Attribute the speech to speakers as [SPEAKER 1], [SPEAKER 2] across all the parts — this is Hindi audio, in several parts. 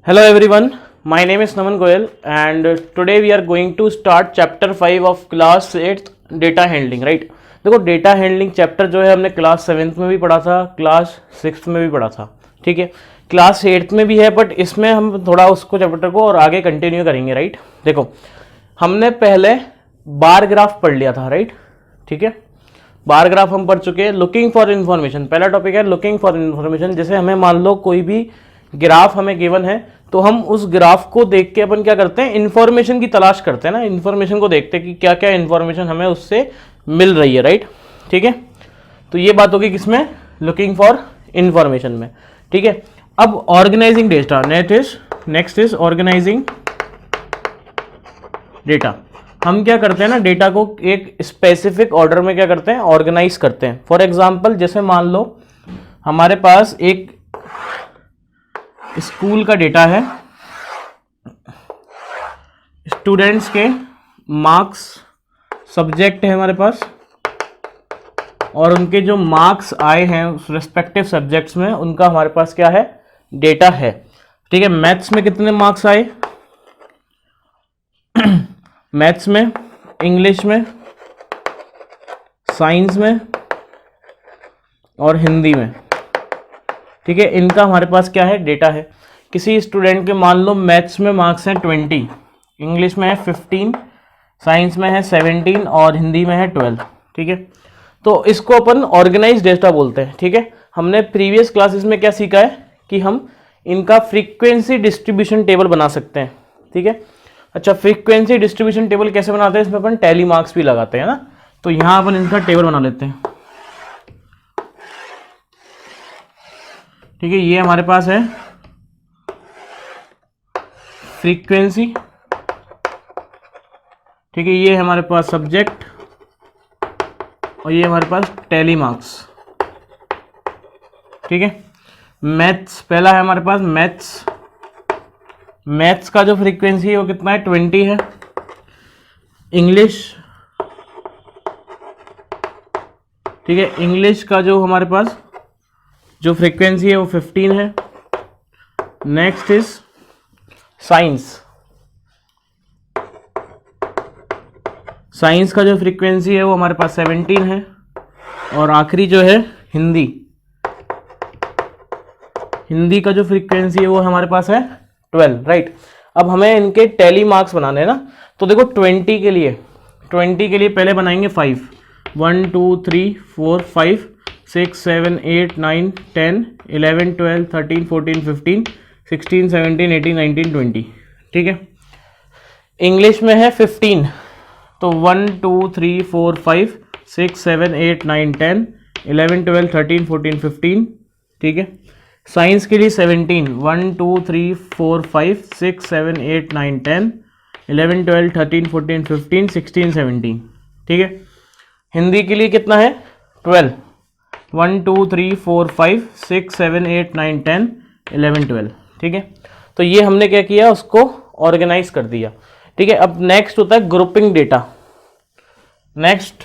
[SPEAKER 1] Hello everyone, my name is Naman Goyal and today we are going to start chapter 5 of class 8 data handling, right? देखो डेटा हैंडलिंग चैप्टर जो है हमने क्लास 7th में भी पढ़ा था, क्लास 6th में भी पढ़ा था, ठीक है। क्लास 8th में भी है बट इसमें हम थोड़ा उसको चैप्टर को और आगे कंटिन्यू करेंगे, राइट। देखो हमने पहले बार ग्राफ पढ़ लिया था, राइट, ठीक है। बार ग्राफ हम पढ़ चुके हैं। लुकिंग फॉर इन्फॉर्मेशन पहला टॉपिक है, लुकिंग फॉर इन्फॉर्मेशन। जैसे हमें मान लो कोई भी ग्राफ हमें गिवन है तो हम उस ग्राफ को देख के अपन क्या करते हैं, इन्फॉर्मेशन की तलाश करते हैं ना, इन्फॉर्मेशन को देखते हैं कि क्या क्या इन्फॉर्मेशन हमें उससे मिल रही है, राइट, ठीक है। तो ये बात होगी किसमें, लुकिंग फॉर इन्फॉर्मेशन में, ठीक है। अब organising data next is organising data. हम क्या करते हैं ना, डेटा को एक स्पेसिफिक ऑर्डर में क्या करते हैं, ऑर्गेनाइज करते हैं। फॉर एग्जाम्पल जैसे मान लो हमारे पास एक स्कूल का डेटा है, स्टूडेंट्स के मार्क्स सब्जेक्ट है हमारे पास, और उनके जो मार्क्स आए हैं उस रेस्पेक्टिव सब्जेक्ट्स में उनका हमारे पास क्या है, डेटा है, ठीक है। मैथ्स में कितने मार्क्स आए, मैथ्स में, इंग्लिश में, साइंस में और हिंदी में, ठीक है। इनका हमारे पास क्या है, डेटा है। किसी स्टूडेंट के मान लो मैथ्स में मार्क्स हैं 20, इंग्लिश में है 15, साइंस में है 17 और हिंदी में है 12, ठीक है। तो इसको अपन ऑर्गेनाइज डेटा बोलते हैं, ठीक है। हमने प्रीवियस क्लासेस में क्या सीखा है कि हम इनका फ्रीक्वेंसी डिस्ट्रीब्यूशन टेबल बना सकते हैं, ठीक है। अच्छा, फ्रीक्वेंसी डिस्ट्रीब्यूशन टेबल कैसे बनाते हैं, इसमें अपन टैली मार्क्स भी लगाते हैं ना। तो यहाँ अपन इनका टेबल बना लेते हैं, ठीक है। ये हमारे पास है फ्रीक्वेंसी, ठीक है। ये हमारे पास सब्जेक्ट और ये हमारे पास टैली मार्क्स, ठीक है। मैथ्स पहला है हमारे पास मैथ्स का जो फ्रीक्वेंसी है वो कितना है, 20 है। इंग्लिश, ठीक है, इंग्लिश का जो हमारे पास जो फ्रीक्वेंसी है वो 15 है। नेक्स्ट इज साइंस का जो फ्रीक्वेंसी है वो हमारे पास 17 है। और आखिरी जो है हिंदी का जो फ्रीक्वेंसी है वो हमारे पास है 12, राइट। अब हमें इनके टैली मार्क्स बनाने हैं ना। तो देखो 20 के लिए पहले बनाएंगे 5, 1 2 3 4 5 6 7 8 9 10 11 12 13 14 15 16 17 18 19 20, ठीक है। इंग्लिश में है 15, तो 1 2 3 4 5 6 7 8 9 10 11 12 13 14 15, ठीक है। साइंस के लिए 17, 1 2 3 4 5 6 7 8 9 10 11 12 13 14 15 16 17, ठीक है। हिंदी के लिए कितना है, 12, 1 2 3 4 5 6 7 8 9 10 11 12, ठीक है। तो ये हमने क्या किया, उसको ऑर्गेनाइज कर दिया, ठीक है। अब नेक्स्ट होता है ग्रुपिंग डेटा। नेक्स्ट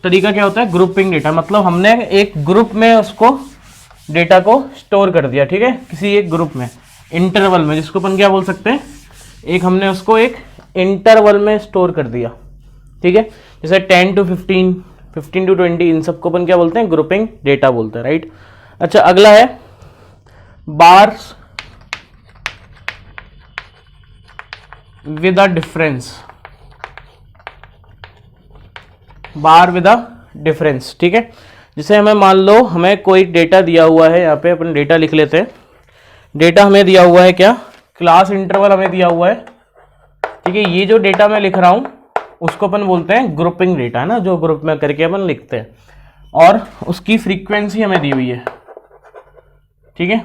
[SPEAKER 1] तरीका क्या होता है, ग्रुपिंग डेटा। मतलब हमने एक ग्रुप में उसको डेटा को स्टोर कर दिया, ठीक है, किसी एक ग्रुप में, इंटरवल में, जिसको अपन क्या बोल सकते हैं, एक हमने उसको एक इंटरवल में स्टोर कर दिया, ठीक है। जैसे 10 to 15, 15 to 20, इन सबको अपन क्या बोलते हैं, ग्रुपिंग डेटा बोलते हैं, राइट। अच्छा, अगला है bars with a difference, bar with a difference, ठीक है। जैसे हमें मान लो हमें कोई डेटा दिया हुआ है, यहाँ पे अपन डेटा लिख लेते हैं। डेटा हमें दिया हुआ है क्या, क्लास इंटरवल हमें दिया हुआ है, ठीक है। ये जो डेटा मैं लिख रहा हूँ उसको अपन बोलते हैं ग्रुपिंग डेटा, है ना, जो ग्रुप में करके अपन लिखते हैं। और उसकी फ्रीक्वेंसी हमें दी हुई है, ठीक है,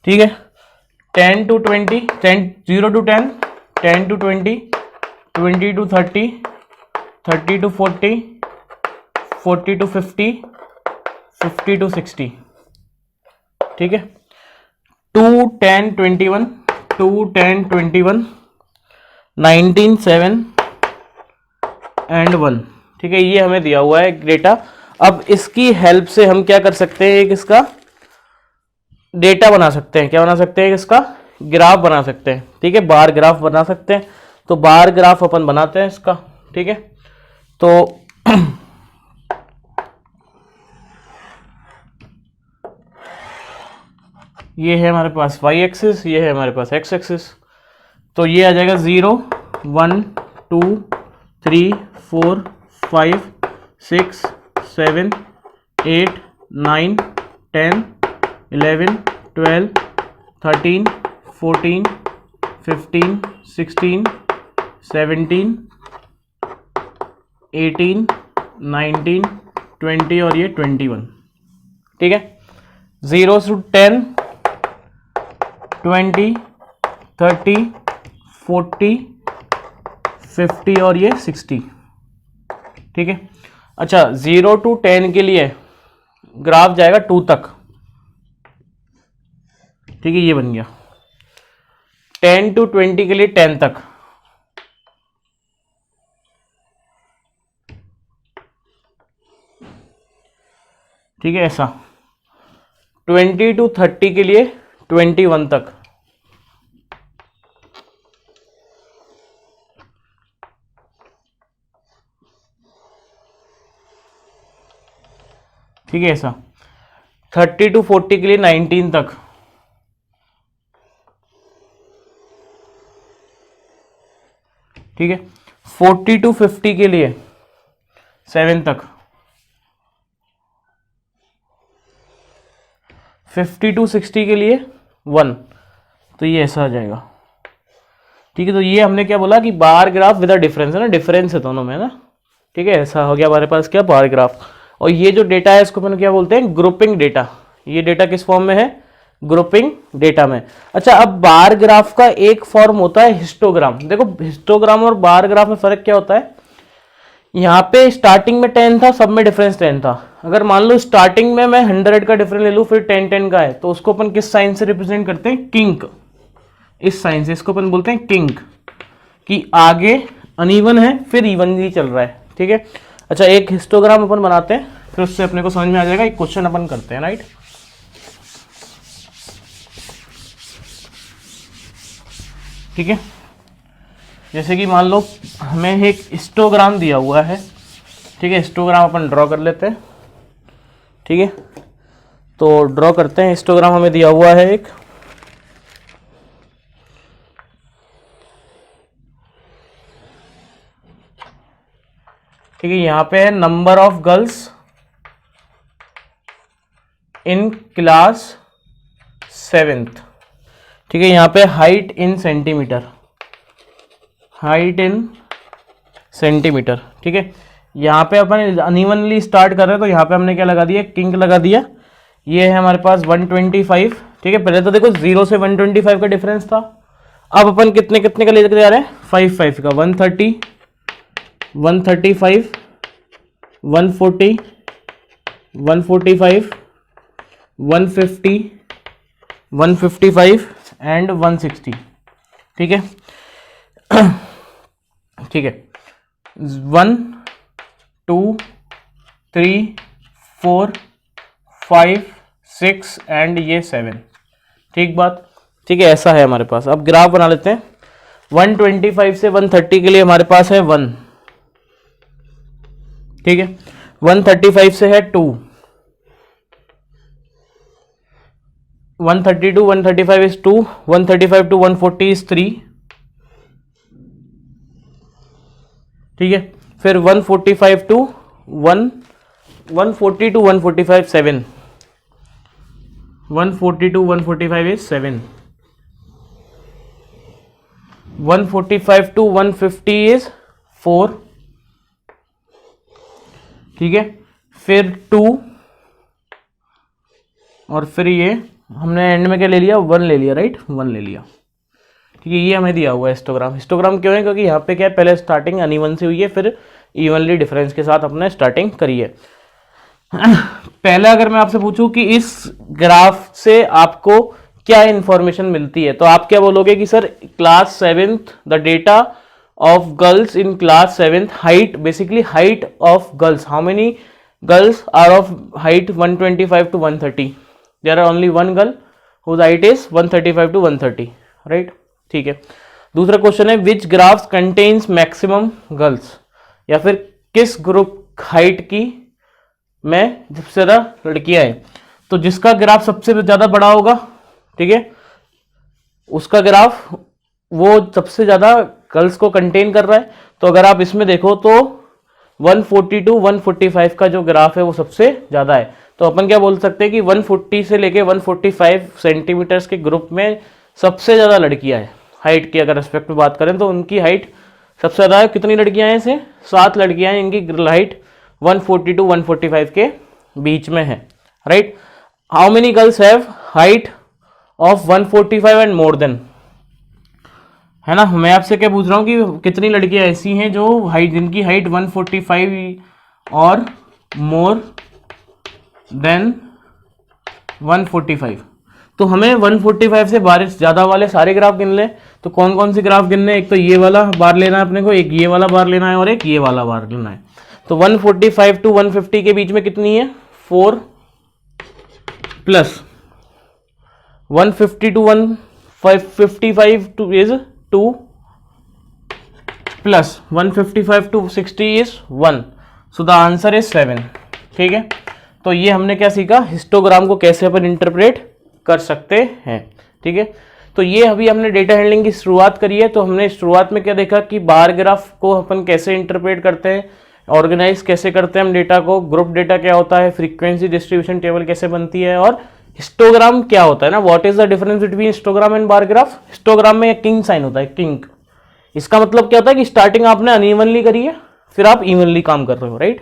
[SPEAKER 1] ठीक है। 10 to 20, 0 to 10, 10 to 20, 20 to 30, 30 to 40, 40 to 50, 50 to 60, ठीक है। 2 10 21, 2 10 21, 19 7 and 1, ठीक है। ये हमें दिया हुआ है डेटा। अब इसकी हेल्प से हम क्या कर सकते हैं, एक इसका डेटा बना सकते हैं। क्या बना सकते हैं, इसका ग्राफ बना सकते हैं। ठीक है, बार ग्राफ बना सकते हैं। तो बार ग्राफ अपन बनाते हैं इसका। ठीक है, तो ये है हमारे पास y एक्सिस, ये है हमारे पास x एक्सिस। तो ये आ जाएगा 0 1 2 3 4 5 6 7 8 9 10 11 12 13 14 15 16 17 18 19 20 और ये 21। ठीक है, 0 to 10 20 30 40 50 और ये 60। ठीक है, अच्छा 0 to 10 के लिए ग्राफ जाएगा 2 तक। ठीक है, ये बन गया। 10 to 20 के लिए 10 तक। ठीक है, ऐसा 20 to 30 के लिए 21 तक। ठीक है, ऐसा 30 to 40 के लिए 19 तक। ठीक है, 40 to 50 के लिए 7 तक। 50 to 60 के लिए 1। तो ये ऐसा आ जाएगा। ठीक है, तो ये हमने क्या बोला कि बार ग्राफ विद डिफरेंस है ना, डिफरेंस है दोनों में ना। ठीक है, ऐसा हो गया हमारे पास क्या, बार ग्राफ। और ये जो डेटा है इसको अपन क्या बोलते हैं, ग्रुपिंग डेटा। ये डेटा किस फॉर्म में है, ग्रुपिंग डेटा में। अच्छा, अब बार ग्राफ का एक फॉर्म होता है हिस्टोग्राम। देखो हिस्टोग्राम और बार ग्राफ में फर्क क्या होता है, यहाँ पे स्टार्टिंग में 10 था, सब में डिफरेंस 10 था। अगर मान लो स्टार्टिंग में मैं 100 का डिफरेंस ले लूँ, फिर 10 का है, तो उसको अपन किस साइन से रिप्रेजेंट करते हैं, किंक। इस साइन से इसको अपन बोलते हैं किंक, कि आगे अनइवन है फिर इवनली चल रहा है। ठीक है, अच्छा एक हिस्टोग्राम अपन बनाते हैं, फिर उससे अपने को समझ में आ जाएगा। एक क्वेश्चन अपन करते हैं, राइट। ठीक है, जैसे कि मान लो हमें एक हिस्टोग्राम दिया हुआ है। ठीक है, हिस्टोग्राम अपन ड्रॉ कर लेते हैं। ठीक है, तो ड्रॉ करते हैं। हिस्टोग्राम हमें दिया हुआ है एक। ठीक है, यहाँ पे है number of girls in class 7th। ठीक है, यहाँ पे height in centimetre, height in centimetre. ठीक है, यहाँ पे अपन अनइवनली स्टार्ट कर रहे हैं, तो यहाँ पे हमने क्या लगा दिया, किंक लगा दिया। ये है हमारे पास 125। ठीक है, पहले तो देखो 0 से 125 का डिफरेंस था। अब अपन कितने कितने का लेकर जा रहे हैं, 5 का। 130 135 140 145 150 155 एंड 160। ठीक है, ठीक है, 1 2 3 4 5 6 एंड ये 7। ठीक बात। ठीक है, ऐसा है हमारे पास। अब ग्राफ बना लेते हैं। 125 से 130 के लिए हमारे पास है 1। ठीक है, 135 से है 2, 132 135 is 2, 135 to 140 is 3। ठीक है, फिर 145 to 140 to 145 7, 140 to 145 is 7, 145 to 150 is 4। ठीक है, फिर 2 और फिर ये हमने एंड में क्या ले लिया, 1 ले लिया, राइट, 1 ले लिया। ठीक है, ये हमें दिया हुआ है हिस्टोग्राम। हिस्टोग्राम क्यों है, क्योंकि यहाँ पे क्या है, पहले स्टार्टिंग अनइवन से हुई है, फिर इवनली डिफरेंस के साथ अपने स्टार्टिंग करी है। पहले अगर मैं आपसे पूछूं कि इस ग्राफ से आपको क्या इंफॉर्मेशन मिलती है, तो आप क्या बोलोगे कि sir class 7th the data of girls in class 7th, height, basically height of girls, how many girls are of height 125 to 130. There are only one girl whose height is 135 to 130, right. ठीक है. दूसरा क्वेश्चन है which graphs contains maximum girls, या फिर किस ग्रुप हाइट की में सबसे ज़्यादा लड़कियां हैं. तो जिसका ग्राफ सबसे ज़्यादा बड़ा होगा, ठीक है, उसका ग्राफ वो सबसे ज़्यादा गर्ल्स को कंटेन कर रहा है. तो अगर आप इसमें देखो तो 140 to 145 का जो ग्राफ है वो सबसे ज़्यादा है. तो अपन क्या बोल सकते हैं कि 140 से लेके 145 सेंटीमीटर्स के ग्रुप में सबसे ज़्यादा लड़कियां हैं. हाइट की अगर रेस्पेक्ट में बात करें तो उनकी हाइट सबसे ज़्यादा है. कितनी लड़कियां हैं? इसे 7 लड़कियां हैं. इनकी हाइट 140 to 145 के बीच में है, right. How many girls have height of 145 and more than, है ना. मैं आपसे क्या पूछ रहा हूँ कि कितनी लड़कियां ऐसी हैं जो हाइट, जिनकी हाइट 145 और मोर देन 145. तो हमें 145 से बार ज़्यादा वाले सारे ग्राफ गिन ले. तो कौन कौन से ग्राफ गिनने? एक तो ये वाला बार लेना है अपने को, एक ये वाला बार लेना है और एक ये वाला बार लेना है. तो 145 to 150 के बीच में कितनी है? 4 plus 150 to 155 two is 2 plus 155 to 60 is 1. So the answer is 7. ठीक है. तो ये हमने क्या सीखा, हिस्टोग्राम को कैसे अपन इंटरप्रेट कर सकते हैं. ठीक है. तो ये अभी हमने डेटा हैंडलिंग की शुरुआत करी है. तो हमने शुरुआत में क्या देखा कि बार ग्राफ को अपन कैसे इंटरप्रेट करते हैं, ऑर्गेनाइज कैसे करते हैं हम डेटा को, ग्रुप डेटा क्या होता है, फ्रीक्वेंसी डिस्ट्रीब्यूशन टेबल कैसे बनती है, और हिस्टोग्राम क्या होता है ना. What is the difference between histogram and bar graph. Histogram में एक किंग साइन होता है, किंग. इसका मतलब क्या होता है कि स्टार्टिंग आपने अनइवनली करी है, फिर आप इवनली काम कर रहे हो, राइट.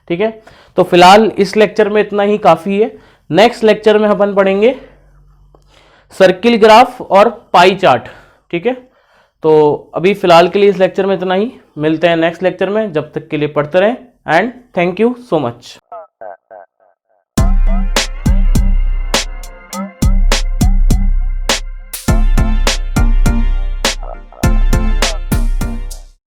[SPEAKER 1] ठीक है. तो फिलहाल इस लेक्चर में इतना ही काफी है. नेक्स्ट लेक्चर में अपन पढ़ेंगे सर्किल ग्राफ और पाई चार्ट. ठीक है. तो अभी फिलहाल के लिए इस लेक्चर में इतना ही. मिलते हैं नेक्स्ट लेक्चर में. जब तक के लिए पढ़ते रहें and thank you so much.